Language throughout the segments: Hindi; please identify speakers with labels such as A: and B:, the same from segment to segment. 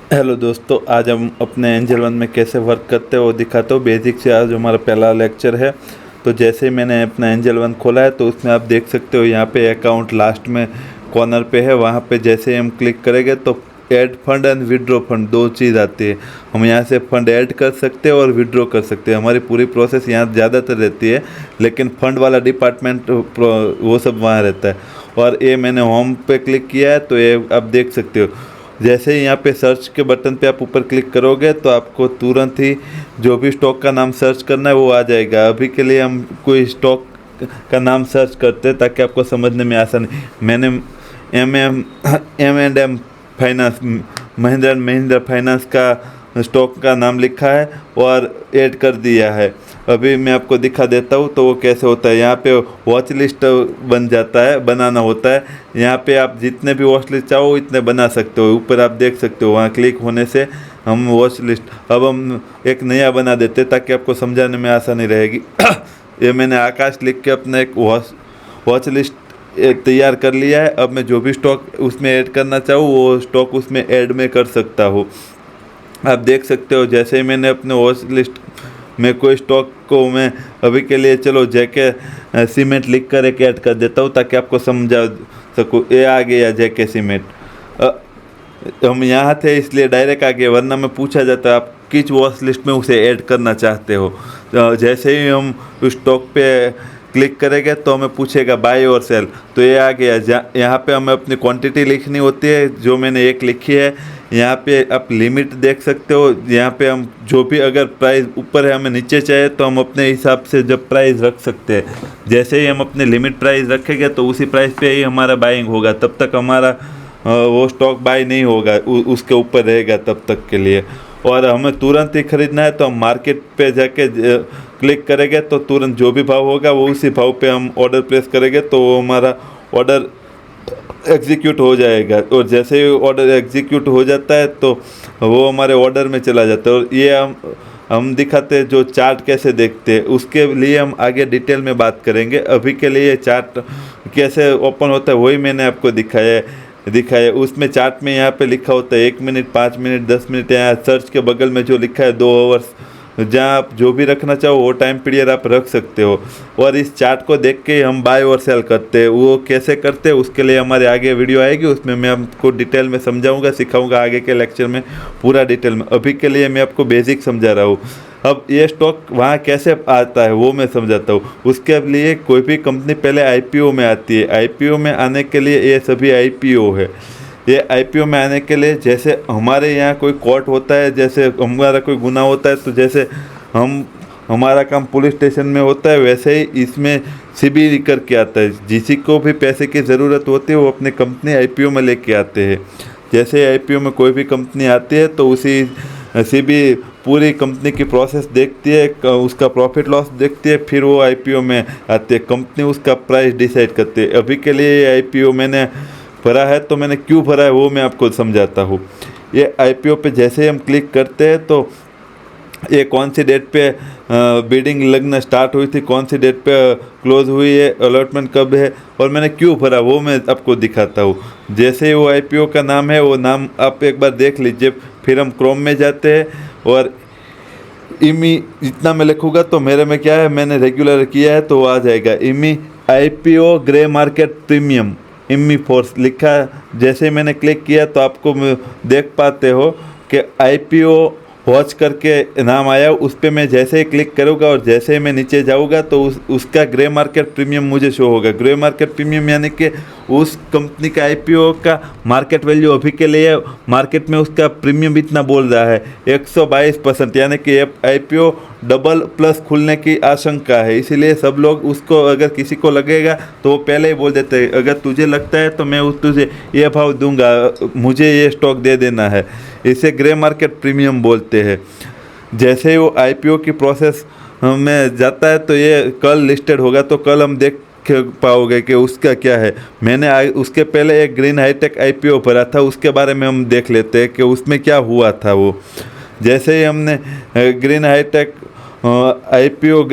A: हेलो दोस्तों, आज हम अपने एंजल वन में कैसे वर्क करते हैं वो दिखाते हो। बेसिक से आज हमारा पहला लेक्चर है। तो जैसे ही मैंने अपना एंजल वन खोला है तो उसमें आप देख सकते हो यहाँ पे अकाउंट लास्ट में कॉर्नर पे है। वहाँ पे जैसे ही हम क्लिक करेंगे तो add fund and withdraw fund दो चीज़ आती है। हम यहाँ से फंड ऐड कर सकते हैं और विड्रॉ कर सकते हैं। हमारी पूरी प्रोसेस यहाँ ज़्यादातर रहती है, लेकिन फंड वाला डिपार्टमेंट वो सब वहाँ रहता है। और ये मैंने होम पे क्लिक किया है तो ये आप देख सकते हो। जैसे ही यहाँ पे सर्च के बटन पे आप ऊपर क्लिक करोगे तो आपको तुरंत ही जो भी स्टॉक का नाम सर्च करना है वो आ जाएगा। अभी के लिए हम कोई स्टॉक का नाम सर्च करते हैं ताकि आपको समझने में आसानी। मैंने M&M finance, Mahindra and Mahindra finance का स्टॉक का नाम लिखा है और ऐड कर दिया है। अभी मैं आपको दिखा देता हूँ तो वो कैसे होता है। यहाँ पे वॉच लिस्ट बन जाता है, बनाना होता है। यहाँ पे आप जितने भी वॉच लिस्ट चाहो इतने बना सकते हो। ऊपर आप देख सकते हो, वहाँ क्लिक होने से हम वॉच लिस्ट अब हम एक नया बना देते ताकि आपको समझाने में आसानी रहेगी। ये मैंने आकाश लिख के अपना एक वॉच लिस्ट तैयार कर लिया है। अब मैं जो भी स्टॉक उसमें ऐड करना चाहूँ वो स्टॉक उसमें ऐड में कर सकता हूँ। आप देख सकते हो जैसे ही मैंने अपने वॉच लिस्ट में कोई स्टॉक को मैं अभी के लिए चलो जेके सीमेंट लिख कर एक ऐड कर देता हूँ ताकि आपको समझा सकूँ। ये आ गया जेके सीमेंट। हम यहाँ थे इसलिए डायरेक्ट आ गए, वरना में पूछा जाता है आप किस वॉच लिस्ट में उसे ऐड करना चाहते हो। तो जैसे ही हम उस स्टॉक पे क्लिक करेंगे तो हमें पूछेगा बाय और सेल, तो ये आ गया। यहाँ पे हमें अपनी क्वांटिटी लिखनी होती है, जो मैंने एक लिखी है। यहाँ पे आप लिमिट देख सकते हो। यहाँ पे हम जो भी अगर प्राइस ऊपर है हमें नीचे चाहिए तो हम अपने हिसाब से जब प्राइस रख सकते हैं। जैसे ही हम अपने लिमिट प्राइस रखेंगे तो उसी प्राइस पे ही हमारा बाइंग होगा, तब तक हमारा वो स्टॉक बाय नहीं होगा, उसके ऊपर रहेगा तब तक के लिए। और हमें तुरंत ही ख़रीदना है तो हम मार्केट पे जाके क्लिक करेंगे तो तुरंत जो भी भाव होगा वो उसी भाव पे हम ऑर्डर प्लेस करेंगे तो वो हमारा ऑर्डर एग्जीक्यूट हो जाएगा। और जैसे ही ऑर्डर एग्जीक्यूट हो जाता है तो वो हमारे ऑर्डर में चला जाता है। और ये हम दिखाते हैं जो चार्ट कैसे देखते हैं, उसके लिए हम आगे डिटेल में बात करेंगे। अभी के लिए चार्ट कैसे ओपन होता है वही मैंने आपको दिखाया। उसमें चार्ट में यहाँ पे लिखा होता है 1 मिनट, 5 मिनट, 10 मिनट। यहाँ सर्च के बगल में जो लिखा है 2 आवर्स, जहाँ आप जो भी रखना चाहो वो टाइम पीरियड आप रख सकते हो। और इस चार्ट को देख के हम बाय और सेल करते हैं। वो कैसे करते हैं उसके लिए हमारे आगे वीडियो आएगी, उसमें मैं आपको डिटेल में समझाऊंगा, सिखाऊंगा आगे के लेक्चर में पूरा डिटेल में। अभी के लिए मैं आपको बेसिक समझा रहा हूँ। अब ये स्टॉक वहाँ कैसे आता है वो मैं समझाता हूँ। उसके लिए कोई भी कंपनी पहले आईपीओ में आती है। आईपीओ में आने के लिए ये सभी आईपीओ है। ये आईपीओ में आने के लिए जैसे हमारे यहाँ कोई कोर्ट होता है, जैसे हमारा कोई गुनाह होता है तो जैसे हमारा काम पुलिस स्टेशन में होता है, वैसे ही इसमें सीबी करके आता है। जिसी को भी पैसे की ज़रूरत होती है वो अपने कंपनी आईपीओ में लेके आते हैं। जैसे आईपीओ में कोई भी कंपनी आती है तो उसी सीबी पूरी कंपनी की प्रोसेस देखती है, उसका प्रॉफिट लॉस देखती है, फिर वो आईपीओ में आती है। कंपनी उसका प्राइस डिसाइड करती है। अभी के लिए आईपीओ मैंने भरा है तो मैंने क्यों भरा है वो मैं आपको समझाता हूँ। ये आईपीओ पे जैसे ही हम क्लिक करते हैं तो ये कौन सी डेट पे बिडिंग लगना स्टार्ट हुई थी, कौन सी डेट पे क्लोज हुई है, अलॉटमेंट कब है और मैंने क्यों भरा वो मैं आपको दिखाता हूँ। जैसे ही वो आईपीओ का नाम है वो नाम आप एक बार देख लीजिए। फिर हम क्रोम में जाते हैं और इमी जितना मैं लिखूँगा तो मेरे में क्या है, मैंने रेगुलर किया है तो वो आ जाएगा। Emmy IPO grey market premium Emmy force लिखा है। जैसे मैंने क्लिक किया तो आपको देख पाते हो कि आईपीओ वॉच करके नाम आया। उस पर मैं जैसे ही क्लिक करूँगा और जैसे ही मैं नीचे जाऊँगा तो उसका ग्रे मार्केट प्रीमियम मुझे शो होगा। ग्रे मार्केट प्रीमियम यानी कि उस कंपनी का आईपीओ का मार्केट वैल्यू अभी के लिए मार्केट में उसका प्रीमियम इतना बोल रहा है 122%, यानी कि आईपीओ डबल प्लस खुलने की आशंका है। इसीलिए सब लोग उसको, अगर किसी को लगेगा तो वो पहले ही बोल देते हैं अगर तुझे लगता है तो मैं तुझे ये भाव दूंगा, मुझे ये स्टॉक दे देना है। इसे ग्रे मार्केट प्रीमियम बोलते हैं। जैसे ही वो आईपीओ की प्रोसेस में जाता है तो ये कल लिस्टेड होगा, तो कल हम देख पाओगे कि उसका क्या है। मैंने उसके पहले एक ग्रीन हाईटेक आईपीओ भरा था, उसके बारे में हम देख लेते हैं कि उसमें क्या हुआ था। वो जैसे ही हमने Green Hitech IPO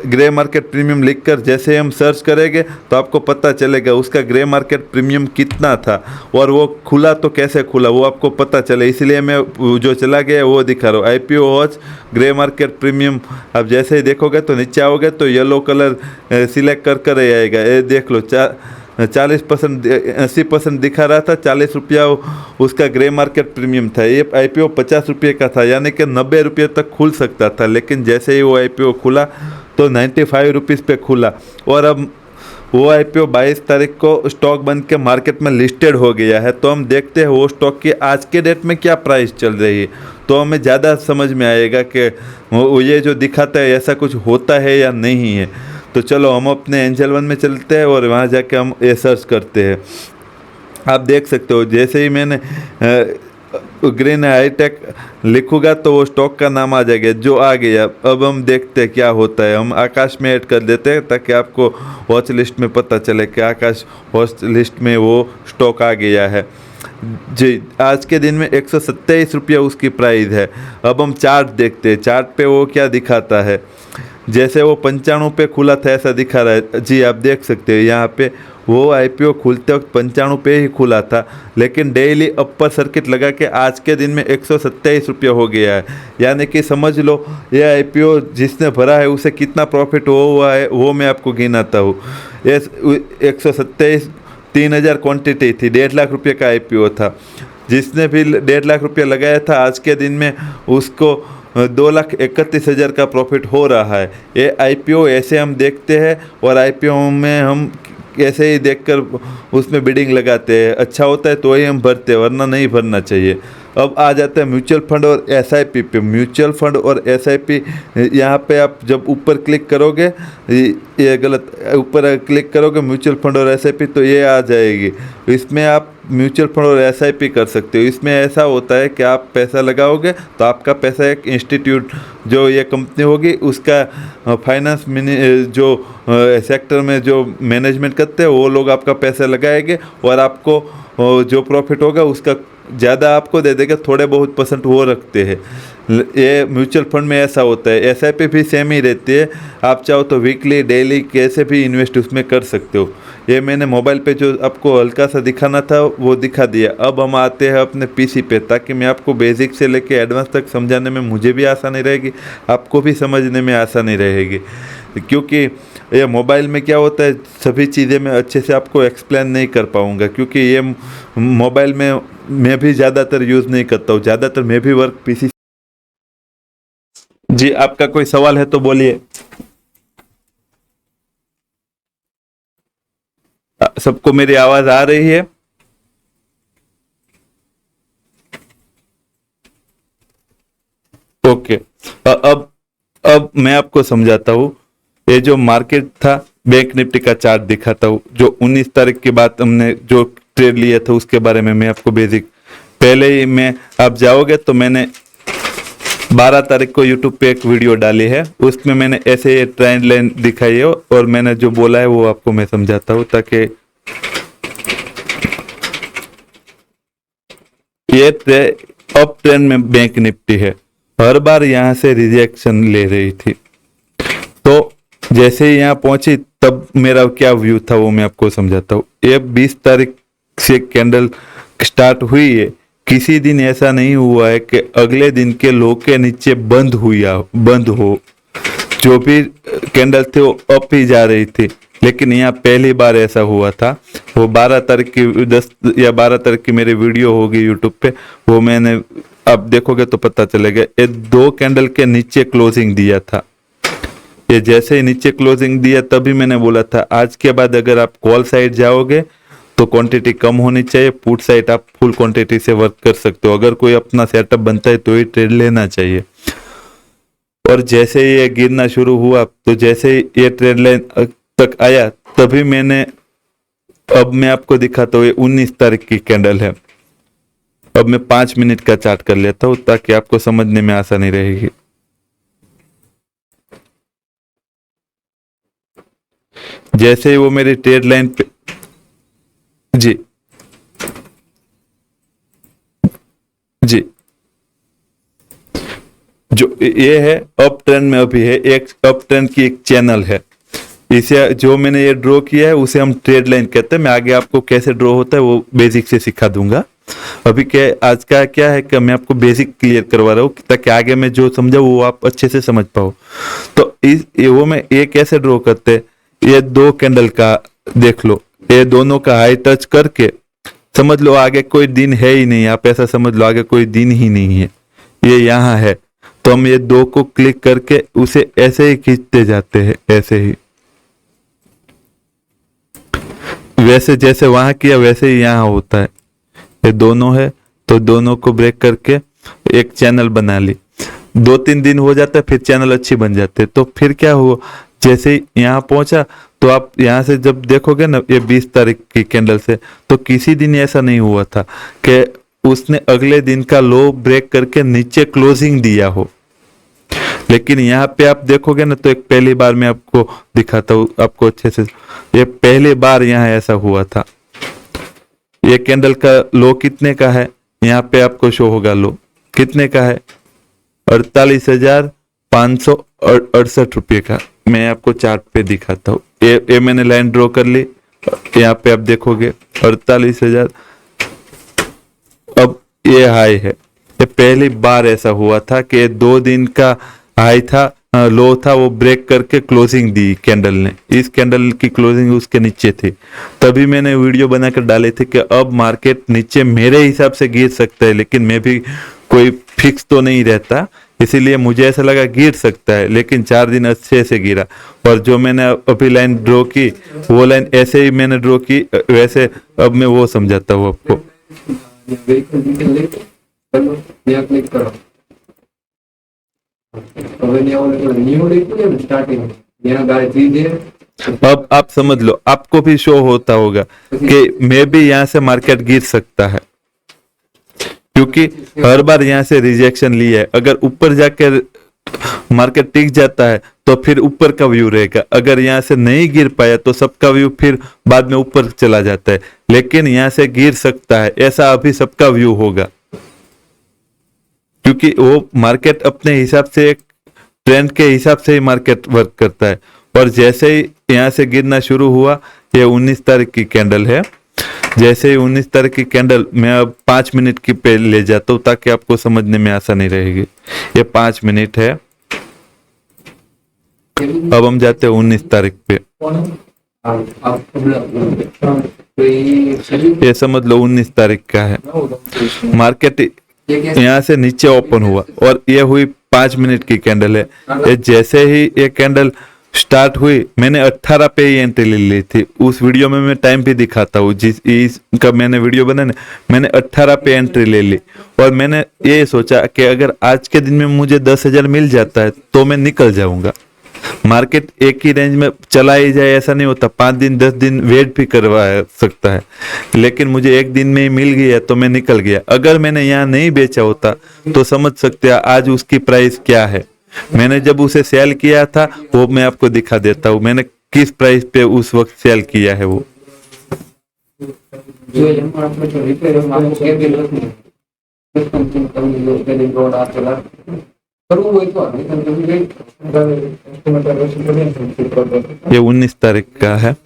A: grey market premium लिखकर जैसे हम सर्च करेंगे तो आपको पता चलेगा उसका ग्रे मार्केट प्रीमियम कितना था और वो खुला तो कैसे खुला वो आपको पता चले, इसलिए मैं जो चला गया वो दिखा रहा हूँ। IPO watch grey market premium आप जैसे ही देखोगे तो नीचे आओगे तो येलो कलर सिलेक्ट कर कर ही आएगा। ये देख लो 40% 80% दिखा रहा था, 40 रुपया उसका ग्रे मार्केट प्रीमियम था। ये आईपीओ 50 रुपये का था, यानी कि 90 रुपये तक खुल सकता था, लेकिन जैसे ही वो आईपीओ खुला तो 95 रुपीज़ पे खुला। और अब वो आईपीओ 22 तारीख को स्टॉक बन के मार्केट में लिस्टेड हो गया है। तो हम देखते हैं वो स्टॉक की आज के डेट में क्या प्राइस चल रही है, तो हमें ज़्यादा समझ में आएगा कि वो ये जो दिखाता है ऐसा कुछ होता है या नहीं है। तो चलो हम अपने एंजल वन में चलते हैं और वहाँ जाके हम ये सर्च करते हैं। आप देख सकते हो जैसे ही मैंने ग्रीन हाईटेक लिखूंगा तो वो स्टॉक का नाम आ जाएगा, जो आ गया। अब हम देखते हैं क्या होता है। हम आकाश में ऐड कर देते हैं ताकि आपको वॉच लिस्ट में पता चले कि आकाश वॉच लिस्ट में वो स्टॉक आ गया है जी। आज के दिन में 127 रुपया उसकी प्राइस है। अब हम चार्ट देखते हैं, चार्ट पे वो क्या दिखाता है। जैसे वो 95 पे खुला था ऐसा दिखा रहा है जी। आप देख सकते हैं यहाँ पे वो आईपीओ खुलते वक्त 95 पे ही खुला था, लेकिन डेली अपर सर्किट लगा के आज के दिन में 127 रुपया हो गया है। यानी कि समझ लो ये आईपीओ जिसने भरा है उसे कितना प्रॉफिट हुआ है वो मैं आपको गिनाता हूँ। ये 127 3000 क्वांटिटी थी, 1.5 लाख रुपये का आईपीओ था। जिसने भी 1.5 लाख रुपया लगाया था आज के दिन में उसको 2,31,000 का प्रॉफिट हो रहा है। ये आईपीओ ऐसे हम देखते हैं और आईपीओ में हम ऐसे ही देखकर उसमें बिडिंग लगाते हैं, अच्छा होता है तो ही हम भरते हैं, वरना नहीं भरना चाहिए। अब आ जाते हैं म्यूचुअल फंड और एसआईपी पे। म्यूचुअल फंड और एसआईपी यहाँ पे आप जब ऊपर क्लिक करोगे, ये गलत, ऊपर क्लिक करोगे म्यूचुअल फंड और एसआईपी तो ये आ जाएगी। इसमें आप म्यूचुअल फंड और एसआईपी कर सकते हो। इसमें ऐसा होता है कि आप पैसा लगाओगे तो आपका पैसा एक इंस्टीट्यूट जो ये कंपनी होगी उसका फाइनेंस जो सेक्टर में जो मैनेजमेंट करते हैं वो लोग आपका पैसा लगाएंगे और आपको जो प्रॉफिट होगा उसका ज़्यादा आपको दे देगा, थोड़े बहुत परसेंट वो रखते हैं। ये म्यूचुअल फंड में ऐसा होता है। एसआईपी भी सेम ही रहती है, आप चाहो तो वीकली डेली कैसे भी इन्वेस्ट उसमें कर सकते हो। ये मैंने मोबाइल पे जो आपको हल्का सा दिखाना था वो दिखा दिया। अब हम आते हैं अपने पीसी पे, ताकि मैं आपको बेसिक से लेके एडवांस तक समझाने में मुझे भी आसानी रहेगी, आपको भी समझने में आसानी रहेगी। क्योंकि ये मोबाइल में क्या होता है सभी चीज़ें मैं अच्छे से आपको एक्सप्लेन नहीं कर पाऊँगा, क्योंकि ये मोबाइल में मैं भी ज़्यादातर यूज़ नहीं करता हूँ, ज़्यादातर मैं भी वर्क पीसी। जी आपका कोई सवाल है तो बोलिए। सबको मेरी आवाज़ आ रही है? ओके। अब मैं आपको समझाता हूँ। ये जो मार्केट था बैंक निफ्टी का चार्ट दिखाता हूँ, जो 19 तारीख के बाद हमने जो ट्रेड लिया था उसके बारे में मैं आपको बेसिक पहले ही मैं आप जाओगे तो मैंने 12 तारीख को यूट्यूब पे एक वीडियो डाली है, उसमें मैंने ऐसे ट्रेंड लाइन दिखाई है और मैंने जो बोला है वो आपको मैं समझाता हूँ, ताकि ये अप ट्रेंड में बैंक निफ्टी है, हर बार यहाँ से रिजेक्शन ले रही थी। तो जैसे ही यहाँ पहुंची तब मेरा क्या व्यू था वो मैं आपको समझाता हूँ। ये 20 तारीख से कैंडल स्टार्ट हुई है, किसी दिन ऐसा नहीं हुआ है कि अगले दिन के लो के नीचे बंद हो। जो भी कैंडल थे वो अप ही जा रही थी, लेकिन यहाँ पहली बार ऐसा हुआ था। वो 12 तारीख की 10 या 12 तारीख की मेरी वीडियो होगी यूट्यूब पे, वो मैंने आप देखोगे तो पता चलेगा। ये 2 कैंडल के नीचे क्लोजिंग दिया था। ये जैसे ही नीचे क्लोजिंग दिया तभी मैंने बोला था आज के बाद अगर आप कॉल साइड जाओगे तो क्वांटिटी कम होनी चाहिए, पुट साइड आप फुल क्वांटिटी से वर्क कर सकते हो। अगर कोई अपना सेटअप बनता है तो ही ट्रेड लेना चाहिए। और जैसे ही ये गिरना शुरू हुआ तो जैसे ही ये ट्रेड लाइन तक आया तभी मैंने, अब मैं आपको दिखाता हूँ, ये 19 तारीख की कैंडल है। अब मैं 5 मिनट का चार्ट कर लेता हूँ ताकि आपको समझने में आसानी रहेगी। जैसे ही वो मेरी ट्रेड लाइन पे, जी जी जो ये है अप ट्रेंड में अभी है, एक अप ट्रेंड की एक चैनल है। इसे जो मैंने ये ड्रॉ किया है उसे हम ट्रेड लाइन कहते हैं। मैं आगे आपको कैसे ड्रॉ होता है वो बेसिक से सिखा दूंगा। अभी क्या आज का क्या है कि मैं आपको बेसिक क्लियर करवा रहा हूँ ताकि आगे मैं जो समझा वो आप अच्छे से समझ पाओ। तो वो मैं ये कैसे ड्रॉ करते हैं, ये दो कैंडल का देख लो, ये दोनों का हाई टच करके समझ लो आगे कोई दिन है ही नहीं, आप ऐसा समझ लो आगे कोई दिन ही नहीं है, ये यहाँ है। तो हम ये दो को क्लिक करके उसे ऐसे ही खींचते जाते हैं, ऐसे ही, वैसे जैसे वहां किया वैसे ही यहाँ होता है। ये दोनों है तो दोनों को ब्रेक करके एक चैनल बना ली, 2-3 दिन हो जाता है फिर चैनल अच्छी बन जाते। तो फिर क्या हुआ, जैसे ही यहाँ पहुंचा तो आप यहाँ से जब देखोगे ना ये 20 तारीख की कैंडल से, तो किसी दिन ऐसा नहीं हुआ था कि उसने अगले दिन का लो ब्रेक करके नीचे क्लोजिंग दिया हो। लेकिन यहाँ पे आप देखोगे ना तो एक पहली बार मैं आपको दिखाता हूँ आपको अच्छे से, ये पहली बार यहाँ ऐसा हुआ था। ये कैंडल का लो कितने का है, यहाँ पे आपको शो होगा लो कितने का है, 48,568 रुपये का। मैं आपको चार्ट पे दिखाता हूँ, ये मैंने लाइन ड्रॉ कर ली, यहाँ पे आप देखोगे 48,000। अब ये हाई है, ये पहली बार ऐसा हुआ था कि 2 दिन का हाई था, लो था, वो ब्रेक करके क्लोजिंग दी कैंडल ने। इस कैंडल की क्लोजिंग उसके नीचे थी, तभी मैंने वीडियो बनाकर डाले थे कि अब मार्केट नीचे मेरे हिसाब से गिर सकता है, लेकिन मैं भी कोई फिक्स तो नहीं रहता, इसीलिए मुझे ऐसा लगा गिर सकता है। लेकिन 4 दिन अच्छे से गिरा, और जो मैंने अभी लाइन ड्रॉ की वो लाइन ऐसे ही मैंने ड्रॉ की वैसे। अब मैं वो समझाता हूँ आपको। अब आप समझ लो, आपको भी शो होता होगा कि मैं भी यहाँ से मार्केट गिर सकता है, क्योंकि हर बार यहाँ से रिजेक्शन लिया है। अगर ऊपर जाकर मार्केट टिक जाता है तो फिर ऊपर का व्यू रहेगा, अगर यहाँ से नहीं गिर पाया तो सबका व्यू फिर बाद में ऊपर चला जाता है। लेकिन यहाँ से गिर सकता है ऐसा अभी सबका व्यू होगा, क्योंकि वो मार्केट अपने हिसाब से एक ट्रेंड के हिसाब से ही मार्केट वर्क करता है। और जैसे ही यहाँ से गिरना शुरू हुआ, ये 19 तारीख की कैंडल है, जैसे ही 19 तारीख की कैंडल मैं अब 5 मिनट की पे ले जाता हूँ ताकि आपको समझने में आसानी रहेगी। ये 5 मिनट है, अब हम जाते हैं 19 तारीख पे। ये समझ लो 19 तारीख का है, मार्केट यहाँ से नीचे ओपन हुआ और ये हुई 5 मिनट की कैंडल है। ये जैसे ही ये कैंडल स्टार्ट हुई, मैंने 18 पे ही एंट्री ले ली थी। उस वीडियो में मैं टाइम भी दिखाता हूँ, जिस इसका मैंने वीडियो बनाया, मैंने 18 पे एंट्री ले ली। और मैंने ये सोचा कि अगर आज के दिन में मुझे 10,000 मिल जाता है तो मैं निकल जाऊंगा। मार्केट एक ही रेंज में चला ही जाए ऐसा नहीं होता, 5 दिन 10 दिन वेट भी करवा सकता है। लेकिन मुझे एक दिन में ही मिल गया तो मैं निकल गया। अगर मैंने यहाँ नहीं बेचा होता तो समझ सकते हैं आज उसकी प्राइस क्या है। मैंने जब उसे सेल किया था वो मैं आपको दिखा देता हूँ, मैंने किस प्राइस पे उस वक्त सेल किया है वो। ये 19 तारीख का है,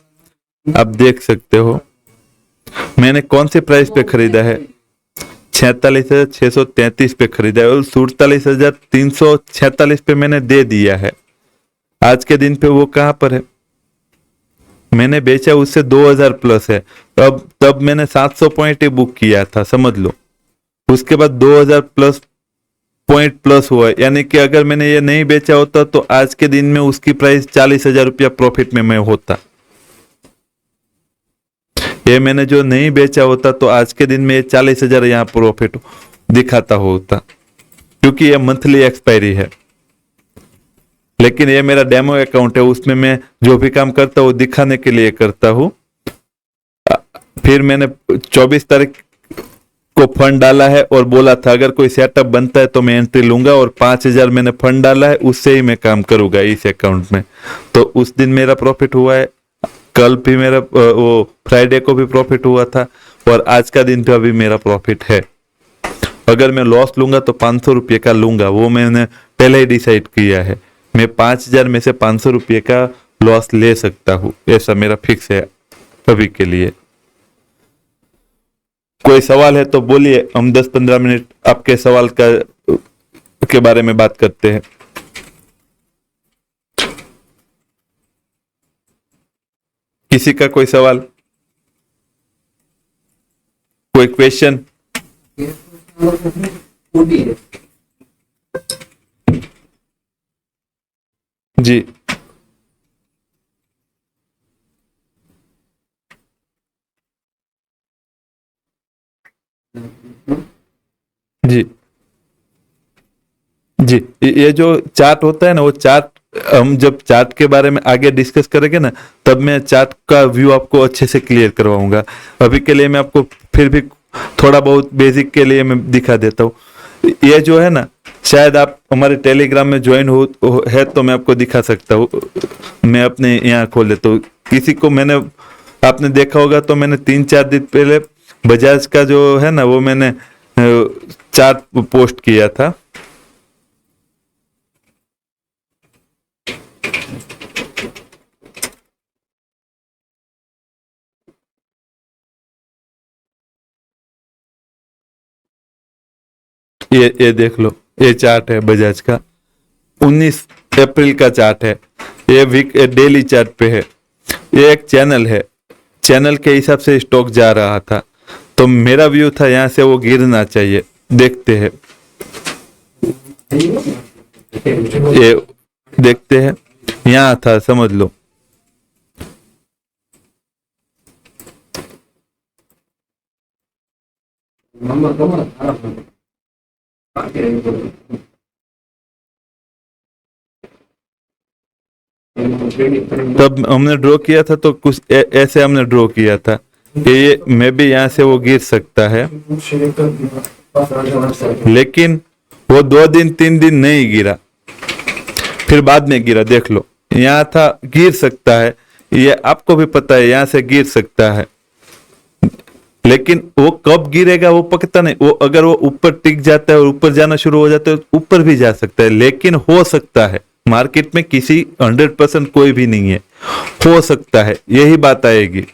A: आप देख सकते हो मैंने कौन से प्राइस पे खरीदा है, 46,633 पे खरीदा है और 47,346 पे मैंने दे दिया है। आज के दिन पे वो कहां पर है, मैंने बेचा उससे 2,000 प्लस है। तब मैंने 700 पॉइंट ही बुक किया था, समझ लो। उसके बाद 2,000 प्लस पॉइंट प्लस हुआ, यानी कि अगर मैंने ये नहीं बेचा होता तो आज के दिन में उसकी प्राइस 40,000 रुपया प्रॉफिट में मैं होता। ये मैंने जो नहीं बेचा होता तो आज के दिन में 40,000 यहाँ प्रॉफिट दिखाता होता, क्योंकि ये मंथली एक्सपायरी है। लेकिन ये मेरा डेमो अकाउंट है, उसमें मैं जो भी काम करता हूँ दिखाने के लिए करता हूँ। फिर मैंने 24 तारीख को फंड डाला है और बोला था अगर कोई सेटअप बनता है तो मैं एंट्री लूंगा, और 5,000 मैंने फंड डाला है, उससे ही मैं काम करूंगा इस अकाउंट में। तो उस दिन मेरा प्रॉफिट हुआ है, कल भी मेरा वो फ्राइडे को भी प्रॉफिट हुआ था, और आज का दिन पे अभी मेरा प्रॉफिट है। अगर मैं लॉस लूंगा तो 500 रुपये का लूंगा, वो मैंने पहले ही डिसाइड किया है। मैं 5,000 में से 500 रुपये का लॉस ले सकता हूँ, ऐसा मेरा फिक्स है अभी के लिए। कोई सवाल है तो बोलिए, हम 10-15 मिनट आपके सवाल का के बारे में बात करते हैं। किसी का कोई सवाल, कोई क्वेश्चन? जी जी जी, ये जो चार्ट होता है ना, वो चार्ट हम जब चार्ट के बारे में आगे डिस्कस करेंगे ना, तब मैं चार्ट का व्यू आपको अच्छे से क्लियर करवाऊंगा। अभी के लिए मैं आपको फिर भी थोड़ा बहुत बेसिक के लिए मैं दिखा देता हूँ। ये जो है ना, शायद आप हमारे टेलीग्राम में ज्वाइन है तो मैं आपको दिखा सकता हूँ। मैं अपने यहाँ खोल लेता हूँ। किसी को मैंने, आपने देखा होगा तो मैंने 3-4 दिन पहले बजाज का जो है ना, वो मैंने चार्ट पोस्ट किया था। ये देख लो, ये चार्ट है बजाज का, 19 अप्रैल का चार्ट है। ये वीक डेली चार्ट पे है। ये एक चैनल है, चैनल के हिसाब से स्टॉक जा रहा था, तो मेरा व्यू था यहाँ से वो गिरना चाहिए। देखते हैं, ये देखते हैं, यहाँ था, समझ लो। तब हमने ड्रॉ किया था तो कुछ ऐसे हमने ड्रॉ किया था कि ये मे भी यहाँ से वो गिर सकता है, लेकिन वो 2-3 दिन नहीं गिरा, फिर बाद में गिरा। देख लो, यहाँ था, गिर सकता है, ये आपको भी पता है, यहाँ से गिर सकता है, लेकिन वो कब गिरेगा वो पता नहीं। वो अगर वो ऊपर टिक जाता है और ऊपर जाना शुरू हो जाता है, ऊपर भी जा सकता है, लेकिन हो सकता है। मार्केट में किसी 100% कोई भी नहीं है, हो सकता है, यही बात आएगी।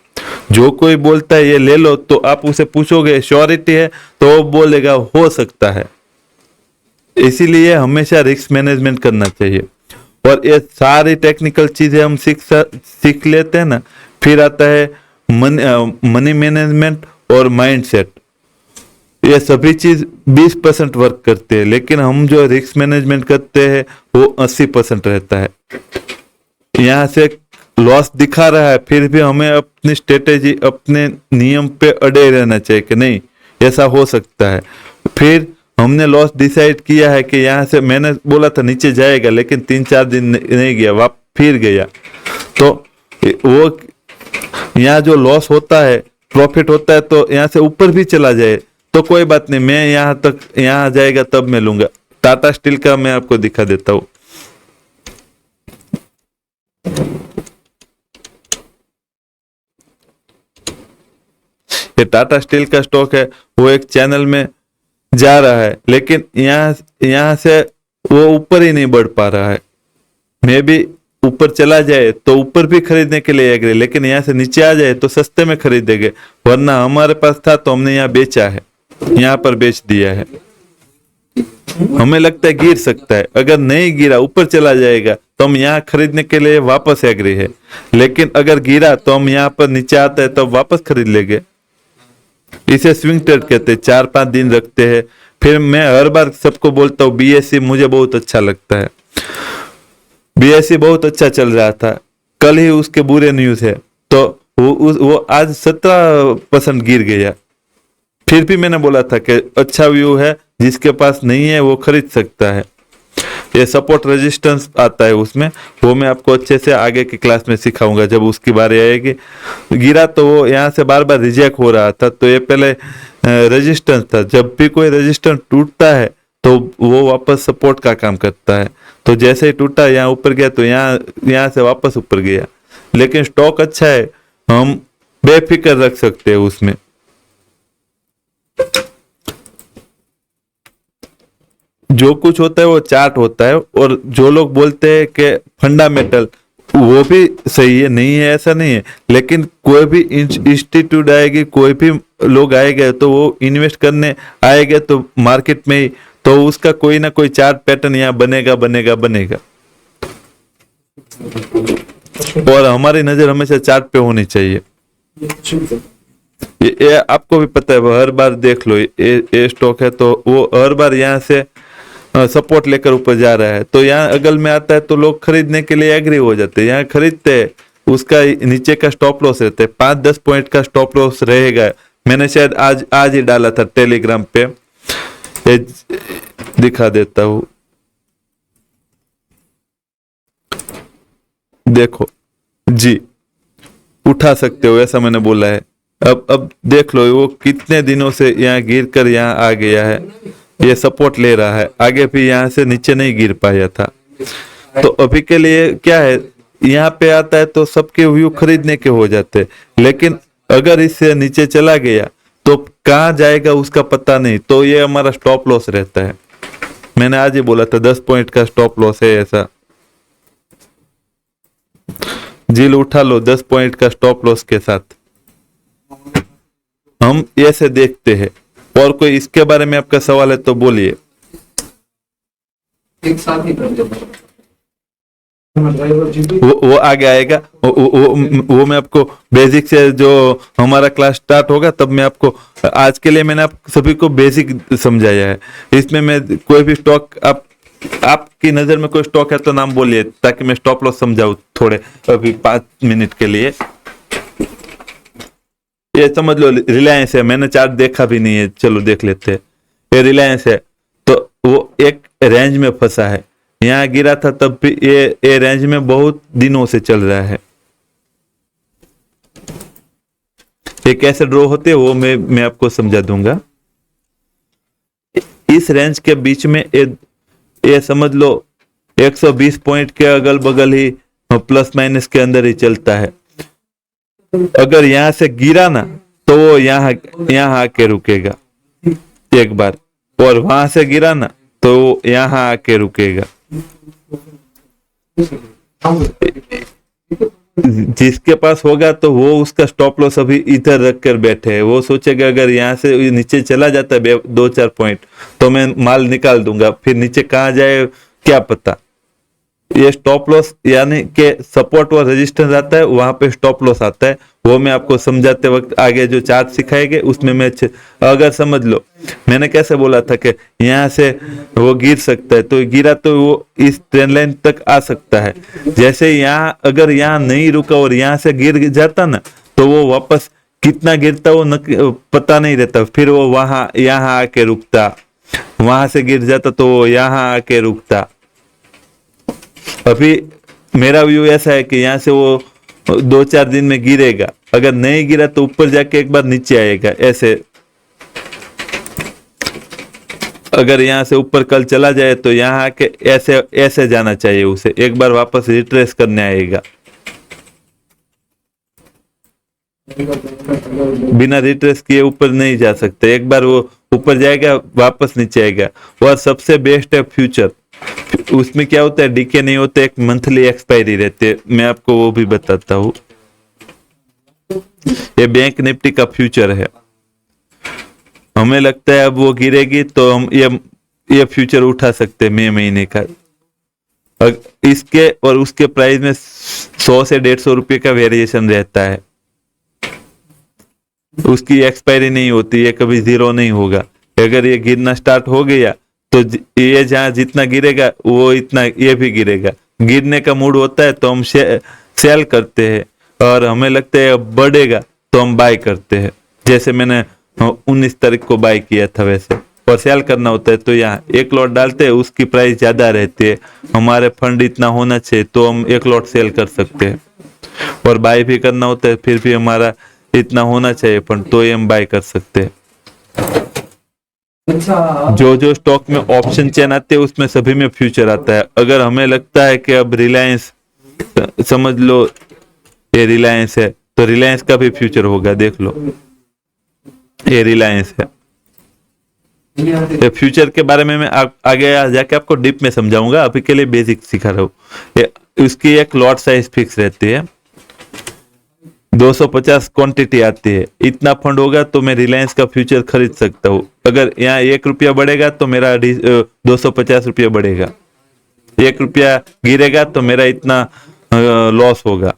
A: जो कोई बोलता है ये ले लो, तो आप उसे पूछोगे श्योरिटी है, तो वो बोलेगा हो सकता है। इसीलिए हमेशा रिस्क मैनेजमेंट करना चाहिए। और ये सारी टेक्निकल चीजें हम सीख लेते हैं ना, फिर आता है मनी मैनेजमेंट और माइंडसेट। ये सभी चीज 20% वर्क करते हैं, लेकिन हम जो रिस्क मैनेजमेंट करते हैं वो 80% रहता है। यहाँ से लॉस दिखा रहा है, फिर भी हमें अपनी स्ट्रेटेजी, अपने नियम पे अड़े रहना चाहिए कि नहीं ऐसा हो सकता है। फिर हमने लॉस डिसाइड किया है कि यहाँ से, मैंने बोला था नीचे जाएगा, लेकिन 3-4 दिन नहीं गया, वाप फिर गया, तो वो यहाँ जो लॉस होता है, प्रॉफिट होता है, तो यहाँ से ऊपर भी चला जाए तो कोई बात नहीं, मैं यहाँ तक, यहाँ जाएगा तब मैं लूंगा। टाटा स्टील का मैं आपको दिखा देता हूं। ये टाटा स्टील का स्टॉक है, वो एक चैनल में जा रहा है, लेकिन यहाँ से वो ऊपर ही नहीं बढ़ पा रहा है। मैं भी ऊपर चला जाए तो ऊपर भी खरीदने के लिए एग्री, लेकिन यहाँ से नीचे आ जाए तो सस्ते में खरीदेंगे, वरना हमारे पास था तो हमने यहाँ बेचा है, यहाँ पर बेच दिया है। हमें लगता है गिर सकता है, अगर नहीं गिरा ऊपर चला जाएगा तो हम यहाँ खरीदने के लिए वापस एग्री है, लेकिन अगर गिरा तो हम यहाँ पर नीचे आता है तो वापस खरीद लेंगे। इसे स्विंग ट्रेड कहते हैं, 4-5 दिन रखते हैं। फिर मैं हर बार सबको बोलता हूँ BSE मुझे बहुत अच्छा लगता है। BSE बहुत अच्छा चल रहा था, कल ही उसके बुरे न्यूज है, तो वो आज 17% गिर गया। फिर भी मैंने बोला था कि अच्छा व्यू है, जिसके पास नहीं है वो खरीद सकता है। ये सपोर्ट रेजिस्टेंस आता है उसमें, वो मैं आपको अच्छे से आगे की क्लास में सिखाऊंगा जब उसकी बारी आएगी। गिरा तो वो यहाँ से बार बार रिजेक्ट हो रहा था, तो ये पहले रेजिस्टेंस था। जब भी कोई रेजिस्टेंस टूटता है तो वो वापस सपोर्ट का काम करता है। तो जैसे ही टूटा, यहाँ ऊपर गया, तो यहाँ से वापस ऊपर गया। लेकिन स्टॉक अच्छा है, हम बेफिक्र रख सकते हैं उसमें। जो कुछ होता है वो चार्ट होता है, और जो लोग बोलते हैं कि फंडामेंटल, वो भी सही है, नहीं है ऐसा नहीं है, लेकिन कोई भी इंस्टीट्यूट आएगी, कोई भी लोग आएंगे तो वो इन्वेस्ट करने आएंगे तो मार्केट में ही, तो उसका कोई ना कोई चार्ट पैटर्न यहाँ बनेगा बनेगा बनेगा। और हमारी नजर हमेशा चार्ट पे होनी चाहिए। ये आपको भी पता है, हर बार देख लो, ये स्टॉक है तो वो हर बार यहाँ से सपोर्ट लेकर ऊपर जा रहा है, तो यहाँ अगल में आता है तो लोग खरीदने के लिए एग्री हो जाते हैं, यहाँ खरीदते हैं, उसका नीचे का स्टॉप लॉस रहता है, 5-10 पॉइंट का स्टॉप लॉस रहेगा। मैंने शायद आज आज ही डाला था टेलीग्राम पे, दिखा देता हूँ, देखो जी, उठा सकते हो ऐसा मैंने बोला है। अब देख लो वो कितने दिनों से यहाँ गिर कर यहाँ आ गया है, ये सपोर्ट ले रहा है, आगे भी यहाँ से नीचे नहीं गिर पाया था। तो अभी के लिए क्या है, यहाँ पे आता है तो सबके व्यू खरीदने के हो जाते, लेकिन अगर इससे नीचे चला गया तो कहाँ जाएगा उसका पता नहीं, तो ये हमारा स्टॉप लॉस रहता है। मैंने आज ही बोला था 10 पॉइंट का स्टॉप लॉस है ऐसा। जील उठा लो 10 पॉइंट का स्टॉप लॉस के साथ, हम ऐसे देखते हैं। और कोई इसके बारे में आपका सवाल है तो बोलिए।
B: एक साथ ही कर देना।
A: वो आगे आएगा, वो मैं आपको बेसिक से, जो हमारा क्लास स्टार्ट होगा तब मैं आपको, आज के लिए मैंने आप सभी को बेसिक समझाया है। इसमें मैं कोई भी स्टॉक, आपकी नजर में कोई स्टॉक है तो नाम बोलिए, ताकि मैं स्टॉप लॉस समझाऊं थोड़े, अभी 5 मिनट के लिए। ये समझ लो रिलायंस है, मैंने चार्ट देखा भी नहीं है, चलो देख लेते हैं। ये रिलायंस है, तो वो एक रेंज में फंसा है, यहाँ गिरा था तब भी ये रेंज में बहुत दिनों से चल रहा है। ये कैसे ड्रॉ होते हैं वो मैं आपको समझा दूंगा। इस रेंज के बीच में ये समझ लो 120 पॉइंट के अगल बगल ही, प्लस माइनस के अंदर ही चलता है। अगर यहां से गिरा ना तो वो यहाँ आके रुकेगा एक बार, और वहां से गिरा ना तो वो यहाँ आके रुकेगा। जिसके पास होगा तो वो उसका स्टॉप लॉस अभी इधर रख कर बैठे है, वो सोचेगा अगर यहाँ से नीचे चला जाता है 2-4 पॉइंट तो मैं माल निकाल दूंगा, फिर नीचे कहाँ जाए क्या पता। ये स्टॉप लॉस यानी कि सपोर्ट और रेजिस्टेंस आता है, वहां पे स्टॉप लॉस आता है, वो मैं आपको समझाते वक्त आगे जो चार्ट सिखाएंगे उसमें मैं अगर समझ लो, मैंने कैसे बोला था कि यहाँ से वो गिर सकता है, तो गिरा तो वो इस ट्रेंड लाइन तक आ सकता है। जैसे यहाँ अगर यहाँ नहीं रुका और यहाँ से गिर जाता ना, तो वो वापस कितना गिरता वो पता नहीं रहता, फिर वो वहां यहाँ आके रुकता, वहां से गिर जाता तो वो यहाँ आके रुकता। अभी मेरा व्यू ऐसा है कि यहाँ से वो 2-4 दिन में गिरेगा, अगर नहीं गिरा तो ऊपर जाके एक बार नीचे आएगा ऐसे। अगर यहाँ से ऊपर कल चला जाए तो यहाँ आके ऐसे ऐसे जाना चाहिए उसे, एक बार वापस रिट्रेस करने आएगा। बिना रिट्रेस किए ऊपर नहीं जा सकते, एक बार वो ऊपर जाएगा वापस नीचे आएगा। और सबसे बेस्ट है फ्यूचर, उसमें क्या होता है, डीके नहीं होता, एक मंथली एक्सपायरी रहती है, मैं आपको वो भी बताता हूँ। ये बैंक निफ्टी का फ्यूचर है, हमें लगता है अब वो गिरेगी तो हम ये फ्यूचर उठा सकते हैं मई महीने का। इसके और उसके प्राइस में 100 से 150 रुपये का वेरिएशन रहता है, उसकी एक्सपायरी नहीं होती, ये कभी जीरो नहीं होगा। अगर ये गिरना स्टार्ट हो गया तो ये जहां जितना गिरेगा वो इतना ये भी गिरेगा। गिरने का मूड होता है तो हम सेल करते हैं, और हमें लगता है अब बढ़ेगा तो हम बाय करते हैं। जैसे मैंने 19 तारीख को बाय किया था वैसे, और सेल करना होता है तो यहाँ एक लॉट डालते हैं, उसकी प्राइस ज्यादा रहती है, हमारे फंड इतना होना चाहिए तो हम एक लॉट सेल कर सकते हैं। और बाय भी करना होता है, फिर भी हमारा इतना होना चाहिए फंड, तो ये हम बाय कर सकते हैं। जो स्टॉक में ऑप्शन चेन आते हैं उसमें सभी में फ्यूचर आता है। अगर हमें लगता है कि अब रिलायंस, समझ लो ये रिलायंस है, तो रिलायंस का भी फ्यूचर होगा, देख लो ये रिलायंस है, ये फ्यूचर के बारे में मैं आगे जाके आपको डीप में समझाऊंगा, अभी के लिए बेसिक सिखा रहा हूँ। इसकी एक लॉट साइज फिक्स रहती है, 250 क्वांटिटी आती है। इतना फंड होगा तो मैं रिलायंस का फ्यूचर खरीद सकता हूँ। अगर यहाँ 1 रुपया बढ़ेगा तो मेरा 250 रुपया बढ़ेगा, 1 रुपया गिरेगा तो मेरा इतना लॉस होगा,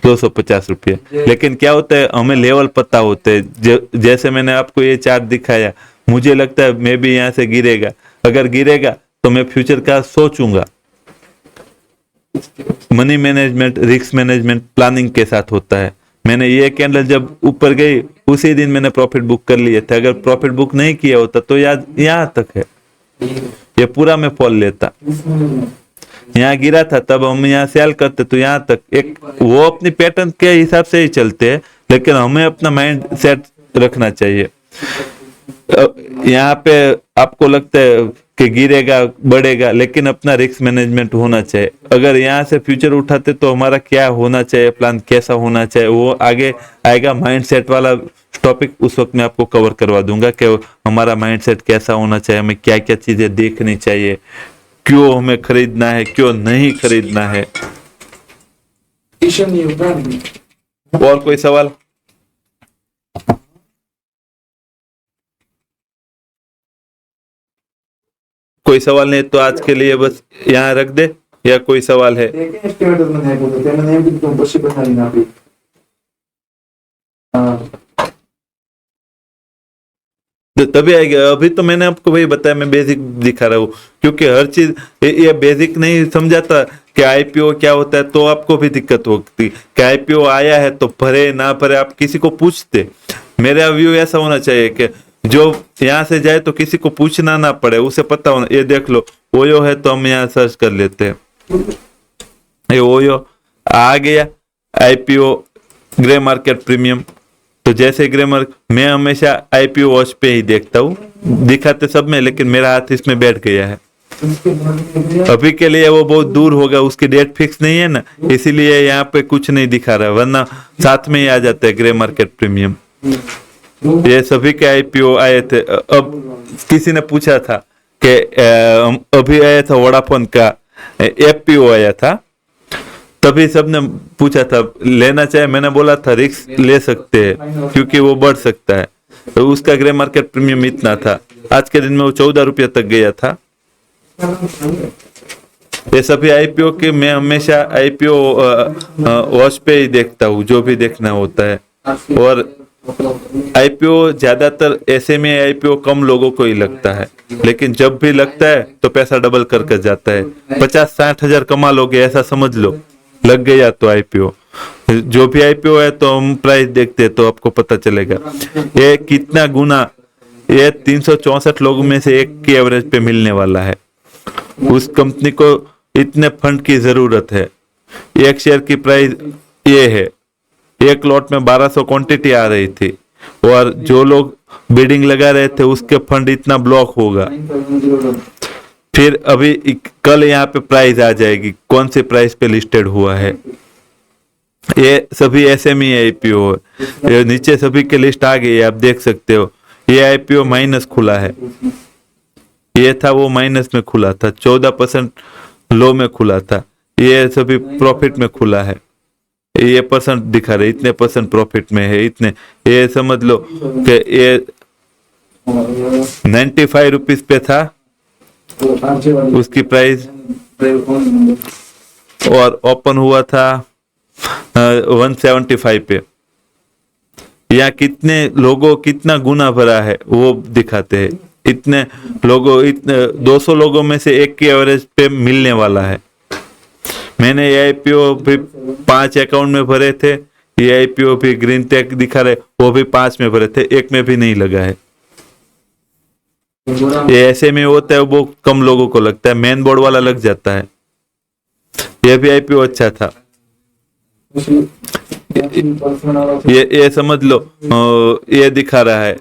A: 250 रुपये। लेकिन क्या होता है, हमें लेवल पता होते हैं। जैसे मैंने आपको ये चार्ट दिखाया, मुझे लगता है मे भी यहाँ से गिरेगा। अगर गिरेगा तो मैं फ्यूचर का सोचूंगा। Money management, risk management planning के साथ होता है। मैंने ये कैंडल जब ऊपर गई उसी दिन मैंने प्रॉफिट बुक कर लिए थे। अगर प्रॉफिट बुक नहीं किया होता तो यहाँ तक है, ये पूरा मैं फॉल लेता। यहाँ गिरा था तब हम यहाँ सेल करते तो यहाँ तक। एक वो अपनी पैटर्न के हिसाब से ही चलते हैं, लेकिन हमें अपना माइंड सेट रखना चाहिए। यहाँ पे आपको लगता है कि गिरेगा बढ़ेगा, लेकिन अपना रिस्क मैनेजमेंट होना चाहिए। अगर यहाँ से फ्यूचर उठाते तो हमारा क्या होना चाहिए, प्लान कैसा होना चाहिए, वो आगे आएगा। माइंड सेट वाला टॉपिक उस वक्त मैं आपको कवर करवा दूंगा कि हमारा माइंड सेट कैसा होना चाहिए, हमें क्या क्या चीजें देखनी चाहिए, क्यों हमें खरीदना है, क्यों नहीं खरीदना है। और कोई सवाल? कोई सवाल नहीं तो आज के लिए बस यहाँ रख दे, या कोई सवाल है? तभी आएगा। अभी तो मैंने आपको वही बताया, मैं बेसिक दिखा रहा हूँ, क्योंकि हर चीज ये बेसिक नहीं समझाता कि आईपीओ क्या होता है तो आपको भी दिक्कत होती कि आईपीओ आया है तो भरे ना भरे, आप किसी को पूछते। मेरा व्यू ऐसा होना चाहिए कि जो यहाँ से जाए तो किसी को पूछना ना पड़े, उसे पता होना। ये देख लो ओयो है तो हम यहाँ सर्च कर लेते हैं, ये ओयो आ गया। आईपीओ ग्रे मार्केट प्रीमियम, तो जैसे ग्रे मार्केट, मैं हमेशा आईपीओ वॉच पे ही देखता हूँ, दिखाते सब में, लेकिन मेरा हाथ इसमें बैठ गया है। अभी के लिए वो बहुत दूर होगा, उसकी डेट फिक्स नहीं है ना, इसीलिए यहाँ पे कुछ नहीं दिखा रहा, वरना साथ में ही आ जाता है ग्रे मार्केट प्रीमियम। ये सभी के आईपीओ आए थे। अब किसी ने पूछा था कि अभी आया था वोडाफोन का एफपीओ आया था, तभी सबने पूछा था लेना चाहिए। मैंने बोला था रिस्क ले सकते हैं क्योंकि वो बढ़ सकता है। तो उसका ग्रे मार्केट प्रीमियम इतना था, आज के दिन में वो 14 रुपये तक गया था। ये सभी आईपीओ के मैं हमेशा आईपीओ वॉच पे ही देखता हूँ, जो भी देखना होता है। और आईपीओ ज्यादातर एसएमए आईपीओ कम लोगों को ही लगता है, लेकिन जब भी लगता है तो पैसा डबल करके जाता है। 50-60 हजार कमा लोगे ऐसा समझ लो, लग गया तो आईपीओ। जो भी आईपीओ है तो हम प्राइस देखते हैं तो आपको पता चलेगा ये कितना गुना। ये 364 लोगों में से एक की एवरेज पे मिलने वाला है। उस कंपनी को इतने फंड की जरूरत है। एक शेयर की प्राइस ये है, एक लॉट में 1200 क्वांटिटी आ रही थी, और जो लोग बिडिंग लगा रहे थे उसके फंड इतना ब्लॉक होगा। फिर अभी कल यहाँ पे प्राइस आ जाएगी, कौन से प्राइस पे लिस्टेड हुआ है। ये सभी एसएमई आईपीओ है। ये नीचे सभी के लिस्ट आ गई है, आप देख सकते हो। ये आईपीओ माइनस खुला है, ये था वो माइनस में खुला था, 14% लो में खुला था। ये सभी प्रॉफिट में खुला है, ये परसेंट दिखा रहे, इतने परसेंट प्रॉफिट में है, इतने। ये समझ लो कि ये 95 रुपीज पे था उसकी प्राइस, और ओपन हुआ था 175 पे। यहाँ कितने लोगों कितना गुना भरा है वो दिखाते हैं। इतने लोगों, इतने 200 लोगों में से एक की एवरेज पे मिलने वाला है। मैंने ये आईपीओ भी 5 अकाउंट में भरे थे, ये आईपीओ भी ग्रीन टेक दिखा रहे, वो भी 5 में भरे थे, एक में भी नहीं लगा है। ये ऐसे में होता है, वो कम लोगों को लगता है, मेन बोर्ड वाला लग जाता है। ये भी आईपीओ अच्छा था। ये समझ लो, ये दिखा रहा है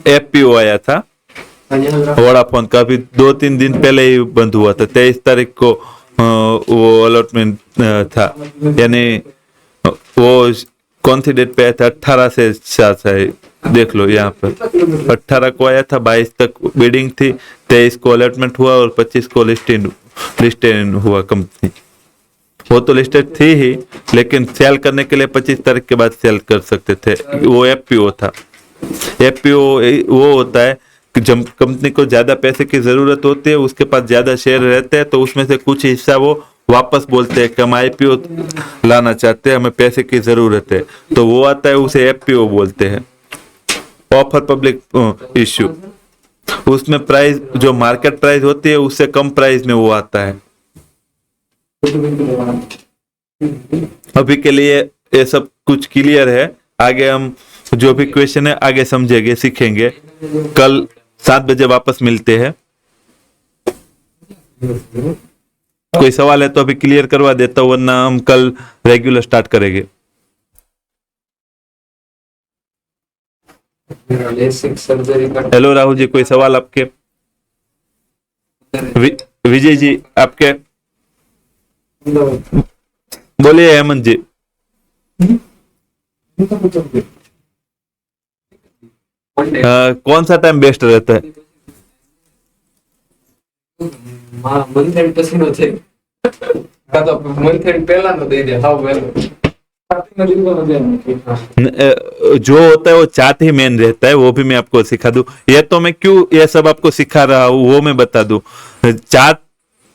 A: एफपीओ आया था वोडाफोन का, अभी 2-3 दिन पहले ही बंद हुआ था। 23 तारीख को वो अलॉटमेंट था, यानी वो कौन सी डेट पे आया था, 18 से 7 है, देख लो यहाँ पर 18 को आया था, 22 तक बिडिंग थी, 23 को अलॉटमेंट हुआ और 25 को लिस्टेड हुआ कंपनी। वो तो लिस्टेड थी ही, लेकिन सेल करने के लिए 25 तारीख के बाद सेल कर सकते थे। वो एफपीओ था। एफपीओ वो होता है कि जब कंपनी को ज्यादा पैसे की जरूरत होती है, उसके पास ज्यादा शेयर रहते हैं, तो उसमें से कुछ हिस्सा वो वापस बोलते हैं कि हम आईपीओ लाना चाहते हैं, हमें पैसे की जरूरत है, तो वो आता है, उसे एफपीओ बोलते हैं, ऑफर पब्लिक इश्यू। उसमें प्राइस जो मार्केट प्राइस होती है उससे कम प्राइस में वो आता है। अभी के लिए ये सब कुछ क्लियर है। आगे हम जो भी क्वेश्चन है आगे समझेंगे, सीखेंगे। कल 7 बजे वापस मिलते हैं। कोई सवाल है तो अभी क्लियर करवा देता हूं, वरना हम कल रेगुलर स्टार्ट करेंगे। हेलो राहुल जी, कोई सवाल आपके? विजय जी आपके? बोलिए हेमंत जी। कौन सा टाइम बेस्ट रहता है?
B: मंथ एंड पसीनो थे तो मंथ एंड पहला तो दे दे हाउ वेल
A: जो होता है वो चार्ट ही मेन रहता है, वो भी मैं आपको सिखा दूं। ये तो मैं क्यों ये सब आपको सिखा रहा हूँ वो मैं बता दूं। चार्ट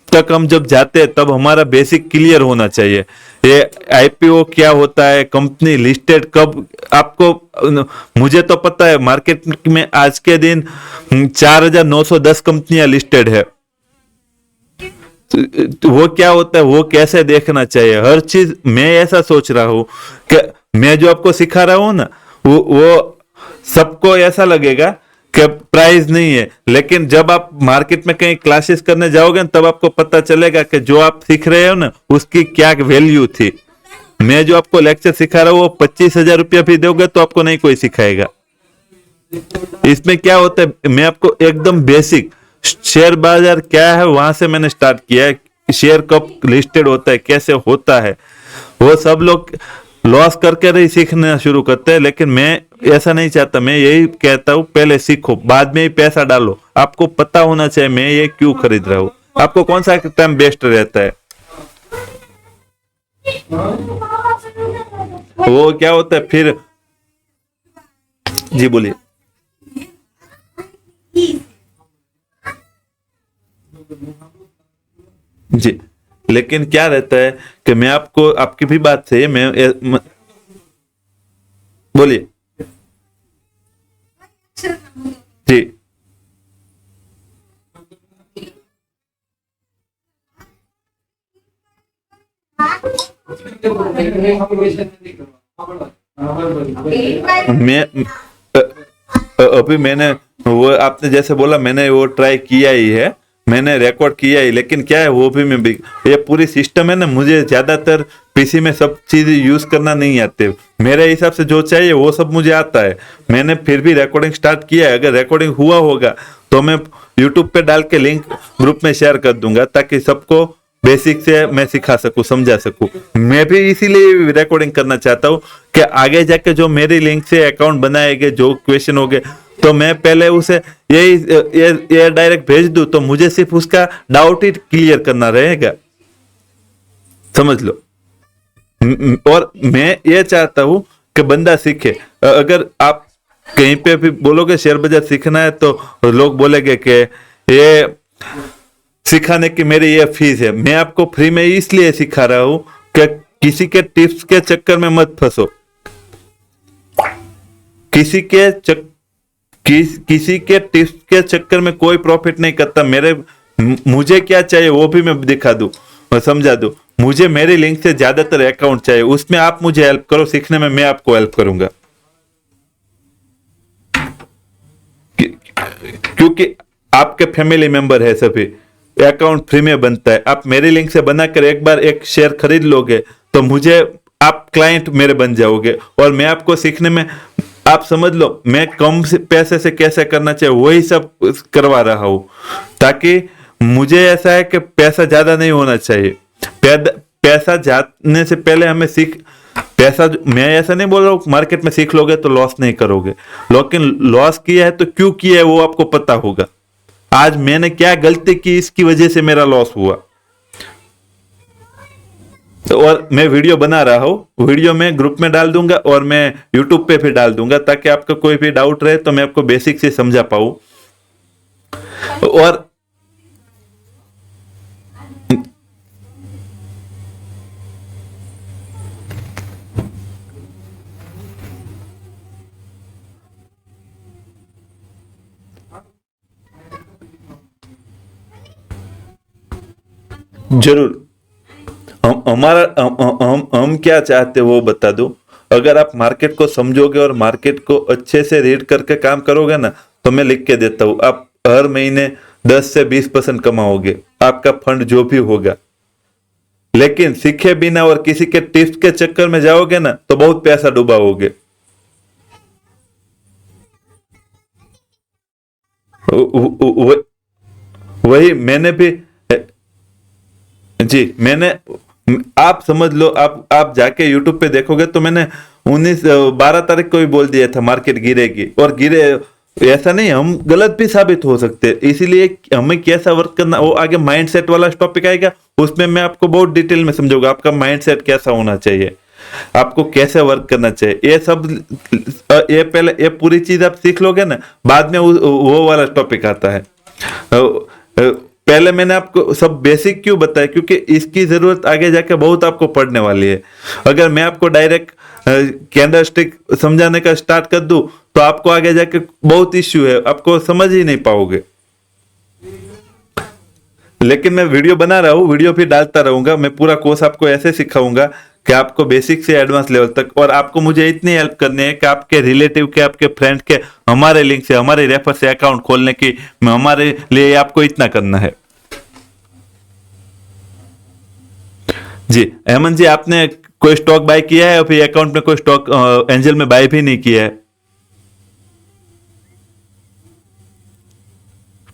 A: तक हम जब जाते हैं तब हमारा बेसिक क्लियर होना चाहिए। ये आईपीओ क्या होता है, कंपनी लिस्टेड कब, आपको मुझे तो पता है मार्केट में आज के दिन 4910 कंपनियां लिस्टेड है। तो वो क्या होता है, वो कैसे देखना चाहिए, हर चीज मैं ऐसा सोच रहा हूं कि मैं जो आपको सिखा रहा हूं ना, वो सबको ऐसा लगेगा कि प्राइस नहीं है, लेकिन जब आप मार्केट में कहीं क्लासेस करने जाओगे तब आपको पता चलेगा कि जो आप सीख रहे हो ना उसकी क्या वैल्यू थी। मैं जो आपको लेक्चर सिखा रहा हूं वो 25,000 रुपया भी दोगे तो आपको नहीं कोई सिखाएगा। इसमें क्या होता है, मैं आपको एकदम बेसिक शेयर बाजार क्या है वहां से मैंने स्टार्ट किया है, शेयर कब लिस्टेड होता है, कैसे होता है, वो सब लोग लॉस करके ही सीखना शुरू करते हैं, लेकिन मैं ऐसा नहीं चाहता। मैं यही कहता हूं पहले सीखो, बाद में ही पैसा डालो। आपको पता होना चाहिए मैं ये क्यों खरीद रहा हूं। आपको कौन सा टाइम बेस्ट रहता है? वो क्या होता है फिर? जी बोलिए। जी, लेकिन क्या रहता है कि मैं आपको आपकी भी बात से बोलिए जी। मैं अभी मैंने वो आपने जैसे बोला मैंने वो ट्राई किया ही है, मैंने रिकॉर्ड किया ही, लेकिन क्या है वो भी मैं भी ये पूरी सिस्टम है ना, मुझे ज्यादातर पीसी में सब चीज यूज करना नहीं आते। मेरे हिसाब से जो चाहिए वो सब मुझे आता है। मैंने फिर भी रिकॉर्डिंग स्टार्ट किया है। अगर रिकॉर्डिंग हुआ होगा तो मैं यूट्यूब पे डाल के लिंक ग्रुप में शेयर कर दूंगा, ताकि सबको बेसिक से मैं सिखा सकूं, समझा सकूं। मैं भी इसीलिए रिकॉर्डिंग करना चाहता हूं कि आगे जाके जो मेरी लिंक से अकाउंट बनाएंगे, जो क्वेश्चन होंगे, तो मैं पहले उसे ये डायरेक्ट भेज दूं, तो मुझे सिर्फ उसका डाउट ही क्लियर करना रहेगा, समझ लो। और मैं ये चाहता हूं कि बंदा सीखे। अगर आप कहीं पे भी बोलोगे शेयर बाजार सीखना है तो लोग बोलेंगे कि ये सिखाने की मेरी ये फीस है। मैं आपको फ्री में इसलिए सिखा रहा हूं कि किसी के टिप्स के चक्कर में मत फंसो, किसी के टिप्स के चक्कर में कोई प्रॉफिट नहीं करता। मुझे क्या चाहिए वो भी मैं दिखा दूं और समझा दूं। मुझे मेरी लिंक से ज्यादातर अकाउंट चाहिए, उसमें आप मुझे हेल्प करो, सीखने में मैं आपको हेल्प करूंगा, क्योंकि आपके फैमिली मेंबर है सभी। अकाउंट फ्री में बनता है। आप मेरी लिंक से बनाकर एक बार एक शेयर खरीद लोगे तो मुझे आप क्लाइंट मेरे बन जाओगे, और मैं आपको सीखने में, आप समझ लो, मैं कम पैसे से कैसे करना चाहिए वही सब करवा रहा हूं, ताकि मुझे ऐसा है कि पैसा ज्यादा नहीं होना चाहिए। पैसा जाने से पहले हमें पैसा मैं ऐसा नहीं बोल रहा हूँ मार्केट में सीख लोगे तो लॉस नहीं करोगे, लेकिन लॉस किया है तो क्यों किया है वो आपको पता होगा। आज मैंने क्या गलती की, इसकी वजह से मेरा लॉस हुआ। तो और मैं वीडियो बना रहा हूं, वीडियो में ग्रुप में डाल दूंगा और मैं यूट्यूब पे भी डाल दूंगा, ताकि आपका कोई भी डाउट रहे तो मैं आपको बेसिक से समझा पाऊं। और जरूर हम क्या चाहते हैं वो बता दो। अगर आप मार्केट को समझोगे और मार्केट को अच्छे से रीड करके काम करोगे ना, तो मैं लिख के देता हूं आप हर महीने 10 से 20% कमाओगे, आपका फंड जो भी होगा। लेकिन सीखे बिना और किसी के टिप्स के चक्कर में जाओगे ना तो बहुत पैसा डुबाओगे। वही मैंने भी जी मैंने आप समझ लो, आप जाके यूट्यूब पे देखोगे तो मैंने 12 तारीख को ही बोल दिया था मार्केट गिरेगी, और गिरे। ऐसा नहीं, हम गलत भी साबित हो सकते हैं, इसीलिए हमें कैसा वर्क करना, वो आगे माइंडसेट वाला टॉपिक आएगा, उसमें मैं आपको बहुत डिटेल में समझाऊंगा आपका माइंडसेट कैसा होना चाहिए, आपको कैसे वर्क करना चाहिए। ये सब ये पहले ये पूरी चीज आप सीख लोगे ना, बाद में वो वाला टॉपिक आता है। पहले मैंने आपको सब बेसिक क्यों बताया, क्योंकि इसकी जरूरत आगे जाके बहुत आपको पड़ने वाली है। अगर मैं आपको डायरेक्ट कैंडल स्टिक समझाने का स्टार्ट कर दूं तो आपको आगे जाके बहुत इश्यू है, आपको समझ ही नहीं पाओगे। लेकिन मैं वीडियो बना रहा हूँ, वीडियो भी डालता रहूंगा, मैं पूरा कोर्स आपको ऐसे सिखाऊंगा कि आपको बेसिक से एडवांस लेवल तक, और आपको मुझे इतनी हेल्प करनी है कि आपके रिलेटिव के, आपके फ्रेंड के हमारे लिंक से, हमारे रेफर से अकाउंट खोलने की हमारे लिए आपको इतना करना है। जी हेमंत जी, आपने कोई स्टॉक बाय किया है और फिर अकाउंट में कोई स्टॉक एंजल में बाय भी नहीं किया है?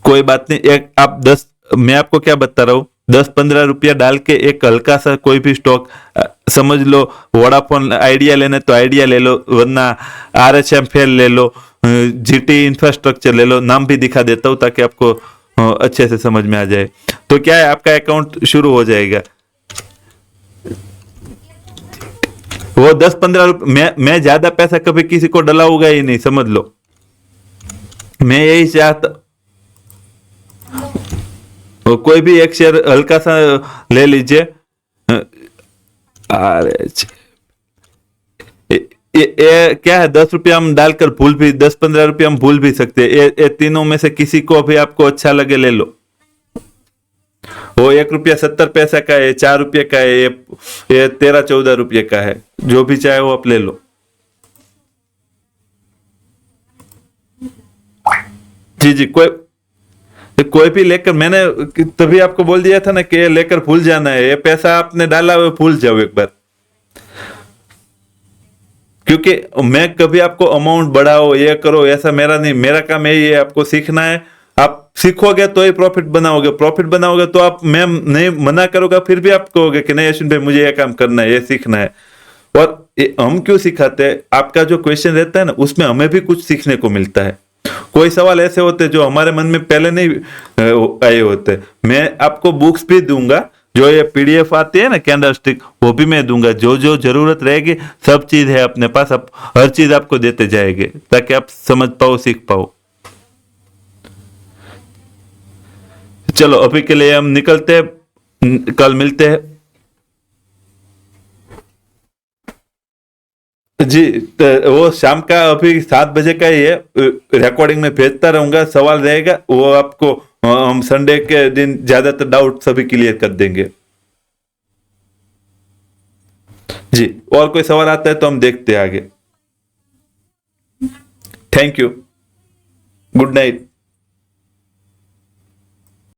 A: कोई बात नहीं, एक आप 10, मैं आपको क्या बता रहा हूँ, 10-15 रुपया डाल के एक हल्का सा कोई भी स्टॉक, समझ लो वोडाफोन आइडिया लेने तो आइडिया ले लो, वरना RHMFL ले लो, GT इंफ्रास्ट्रक्चर ले लो, नाम भी दिखा देता हूँ ताकि आपको अच्छे से समझ में आ जाए। तो क्या है, आपका अकाउंट शुरू हो जाएगा। वो 10-15 रुपये, मैं ज्यादा पैसा कभी किसी को डलाऊंगा ही नहीं, समझ लो। मैं यही चाहता, कोई भी एक शेयर हल्का सा ले लीजिए। अरे ये क्या है, 10 रुपया हम डालकर भूल भी, 10-15 रुपया हम भूल भी सकते हैं। ये तीनों में से किसी को भी आपको अच्छा लगे ले लो। वो 1 रुपया 70 पैसा का है, 4 रुपये का है, ये 13-14 रुपये का है, जो भी चाहे वो आप ले लो। जी जी, कोई भी लेकर, मैंने तभी आपको बोल दिया था ना कि ये लेकर भूल जाना है, ये पैसा आपने डाला हुआ भूल जाओ एक बार। क्योंकि मैं कभी आपको अमाउंट बढ़ाओ ये करो ऐसा मेरा नहीं, मेरा काम यही है, आपको सीखना है। आप सीखोगे तो ही प्रॉफिट बनाओगे, प्रॉफिट बनाओगे तो आप, मैं नहीं मना करूंगा फिर भी आप कहोगे कि नहीं अश्विन भाई मुझे ये काम करना है, ये सीखना है। और हम क्यों सिखाते हैं, आपका जो क्वेश्चन रहता है ना उसमें हमें भी कुछ सीखने को मिलता है। कोई सवाल ऐसे होते हैं जो हमारे मन में पहले नहीं आए होते, मैं आपको बुक्स भी दूंगा, जो ये PDF आती है ना कैंडल स्टिक, वो भी मैं दूंगा, जो जो जरूरत रहेगी सब चीज है अपने पास, अब हर चीज आपको देते जाएंगे ताकि आप समझ पाओ, सीख पाओ। चलो अभी के लिए हम निकलते हैं, कल मिलते हैं। जी, तो वो शाम का अभी 7 बजे का ही है, रिकॉर्डिंग में भेजता रहूंगा, सवाल रहेगा वो आपको हम संडे के दिन ज्यादातर डाउट सभी क्लियर कर देंगे। जी, और कोई सवाल आता है तो हम देखते हैं आगे। Thank you, good night.